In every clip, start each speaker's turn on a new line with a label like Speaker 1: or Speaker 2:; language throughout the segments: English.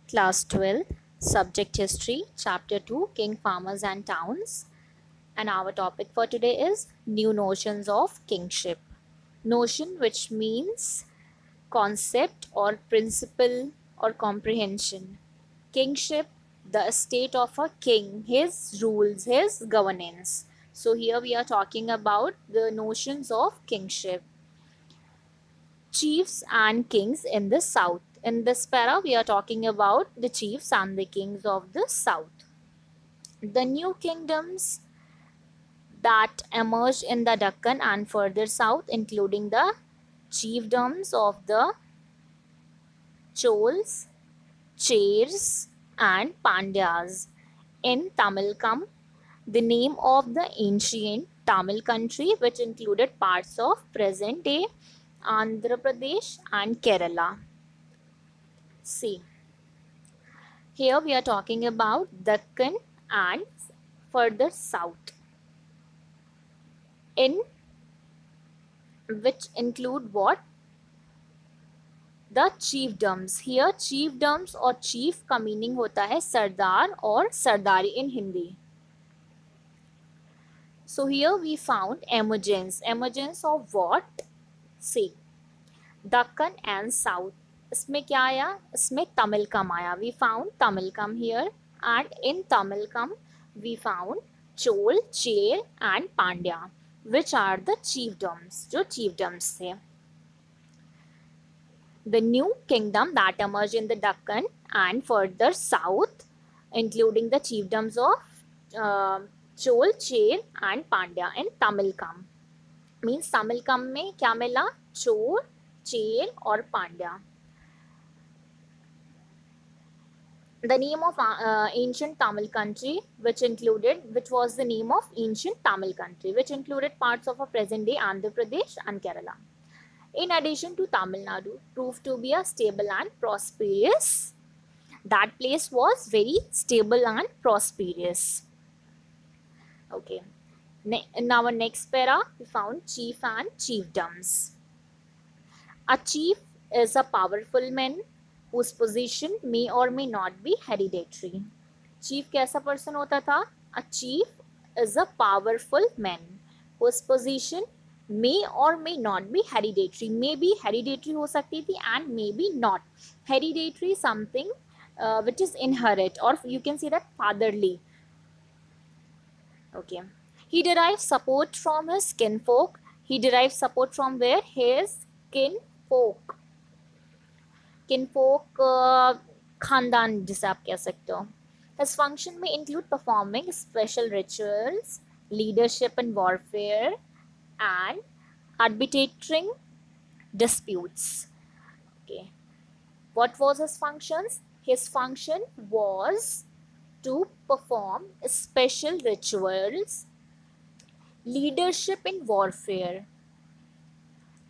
Speaker 1: Class 12, Subject History, Chapter 2, King, Farmers and Towns. And our topic for today is New Notions of Kingship. Notion, which means concept or principle or comprehension. Kingship, the estate of a king, his rules, his governance. So here we are talking about the notions of kingship. Chiefs and kings in the south. In this para, we are talking about the chiefs and the kings of the south. The new kingdoms that emerged in the Deccan and further south, including the chiefdoms of the Chols, Chers, and Pandyas. In Tamilkam, the name of the ancient Tamil country, which included parts of present-day Andhra Pradesh and Kerala. See, here we are talking about Deccan and further south, in which include what? The chiefdoms. Here chiefdoms or chief का meaning होता है सरदार और सरदारी in Hindi. So here we found emergence. Emergence of what? See, Deccan and south. इसमें क्या आया? इसमें तमिलकम आया. We found Tamilkam here, and in Tamilkam we found Chol, Cher and Pandya, which are the chiefdoms, जो chiefdoms थे. The new kingdom that emerged in the Deccan and further south, including the chiefdoms of Chol, Cher and Pandya in Tamilkam. Means Tamilkam में क्या मिला? Chol, Cher और Pandya. The name of ancient Tamil country, which was the name of ancient Tamil country, which included parts of a present-day Andhra Pradesh and Kerala. In addition to Tamil Nadu, proved to be a stable and prosperous. That place was very stable and prosperous. Okay. In our next para, we found chief and chiefdoms. A chief is a powerful man whose position may or may not be hereditary. Chief कैसा person होता था? A chief is a powerful man whose position may or may not be hereditary. May be hereditary हो सकती थी and may be not. Hereditary something which is inherit, or you can say that fatherly. Okay. He derives support from his kinfolk. He derives support from where? His kinfolk. किनफोक खानदान जिसे आप कह सकते हो. His function may include performing special rituals, leadership in warfare, and arbitrating disputes. Okay. What was his functions? His function was to perform special rituals, leadership in warfare,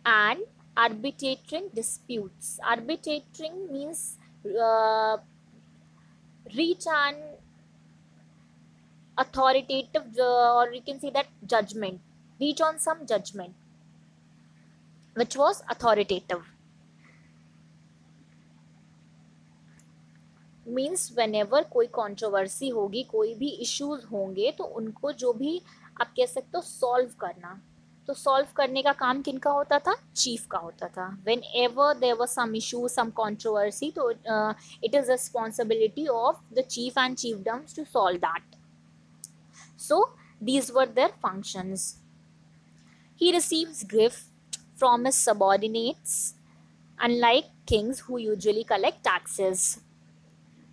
Speaker 1: and arbitrating disputes. Arbitrating means reach an authoritative or you can say that judgment. Reach on some judgment which was authoritative. Means whenever कोई controversy होगी, कोई भी issues होंगे, तो उनको जो भी आप कह सकते हो solve करना, तो सॉल्व करने का काम किनका होता था? चीफ का होता था. Whenever there was some issue, some controversy, तो it is responsibility of the chief and chiefdoms to solve that. So these were their functions. He receives gift from his subordinates, unlike kings who usually collect taxes.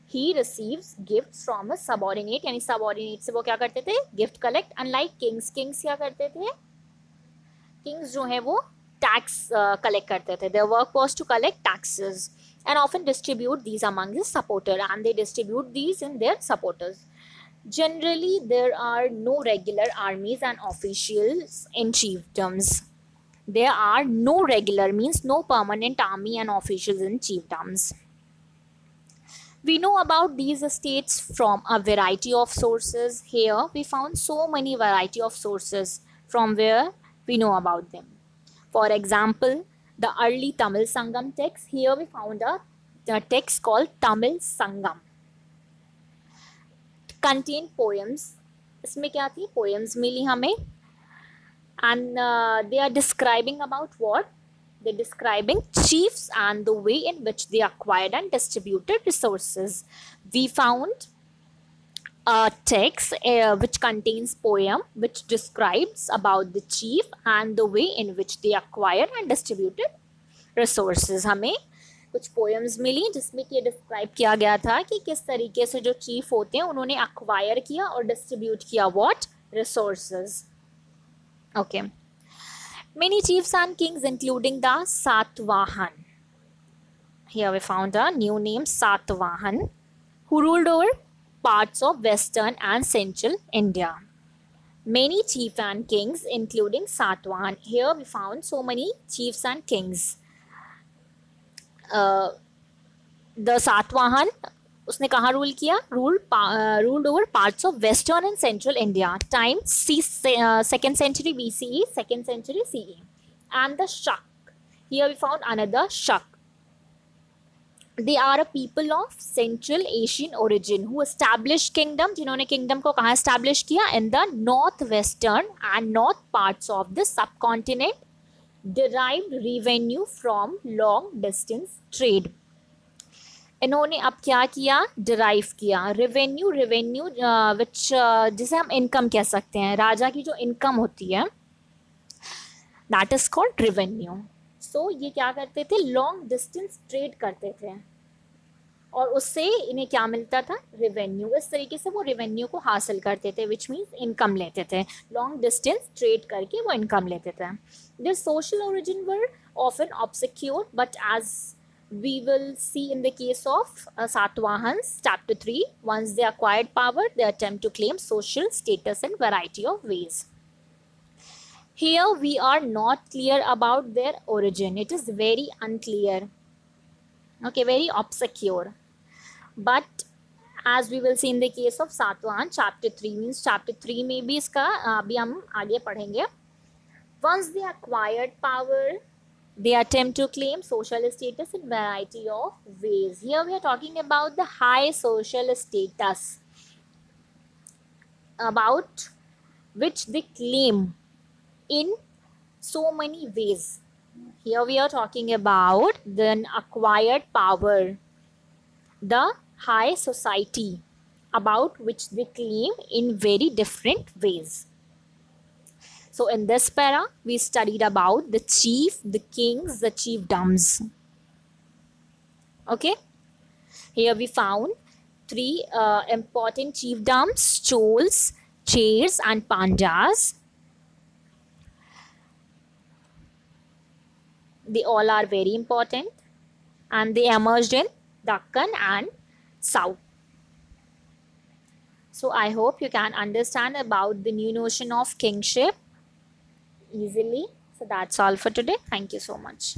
Speaker 1: He receives gifts from his subordinate, यानी subordinate से वो क्या करते थे? Gift collect. unlike kings, kings क्या करते थे? Kings जो है वो टैक्स कलेक्ट करते थे. Their work was to collect taxes and often distribute these among his supporters, and they distribute these in their supporters. Generally, there are no regular armies and officials in chiefdoms. There are no regular means no permanent army and officials in chiefdoms. We know about these estates from a variety of sources. Here we found so many variety of sources from where we know about them. For example, the early Tamil Sangam text. Here we found a text called Tamil Sangam. Contain poems. इसमें क्या थी? Poems मिली हमें. And they are describing about what? They're describing chiefs and the way in which they acquired and distributed resources. We found a text which contains poem which describes about the chief and the way in which they acquired and distributed resources. हमें कुछ poems मिली जिसमें ये describe किया गया था कि किस तरीके से जो chief होते हैं उन्होंने acquire किया और distribute किया what? Resources. Okay. Many chiefs and kings including the Satvahan. Here we found a new name, Satvahan, who ruled over parts of western and central India. Many chiefs and kings including Satvahan. Here we found so many chiefs and kings. The Satvahan, उसने कहाँ rule किया? Ruled over parts of western and central India. Time 2nd century BCE, 2nd century CE. And the Shak. Here we found another Shak. They are a people of Central Asian origin who established kingdom. जिन्होंने kingdom को कहाँ establish किया? In the northwestern and north parts of the subcontinent. Derived revenue from long distance trade. इन्होंने अब क्या किया? Derive किया revenue विच जिसे हम इनकम कह सकते हैं. राजा की जो इनकम होती है दैट इज कॉल्ड रेवेन्यू. सो ये क्या करते थे? लॉन्ग डिस्टेंस ट्रेड करते थे और उससे इन्हें क्या मिलता था? रेवेन्यू. इस तरीके से वो रेवेन्यू को हासिल करते थे विच मीन्स इनकम लेते थे. लॉन्ग डिस्टेंस ट्रेड करके वो इनकम लेते थे. Their social origin were often obscure but as we will see in the case of Satvahans, chapter 3, once they acquired power, they attempt to claim social status in variety of ways. Here we are not clear about their origin. It is very unclear. Okay, very obscure. But as we will see in the case of Satvahan, chapter 3 means chapter 3 में भी इसका अभी हम आगे पढ़ेंगे. Once they acquired power, they attempt to claim social status in variety of ways. Here we are talking about the high social status about which they claim in so many ways. Here we are talking about the acquired power, the high society about which they claim in very different ways. So in this para, we studied about the chief, the kings, the chiefdoms. Okay. Here we found 3 important chiefdoms: Chols, Chers, and Pandjas. They all are very important, and they emerged in Deccan and South. So I hope you can understand about the new notion of kingship easily. So that's all for today. Thank you so much.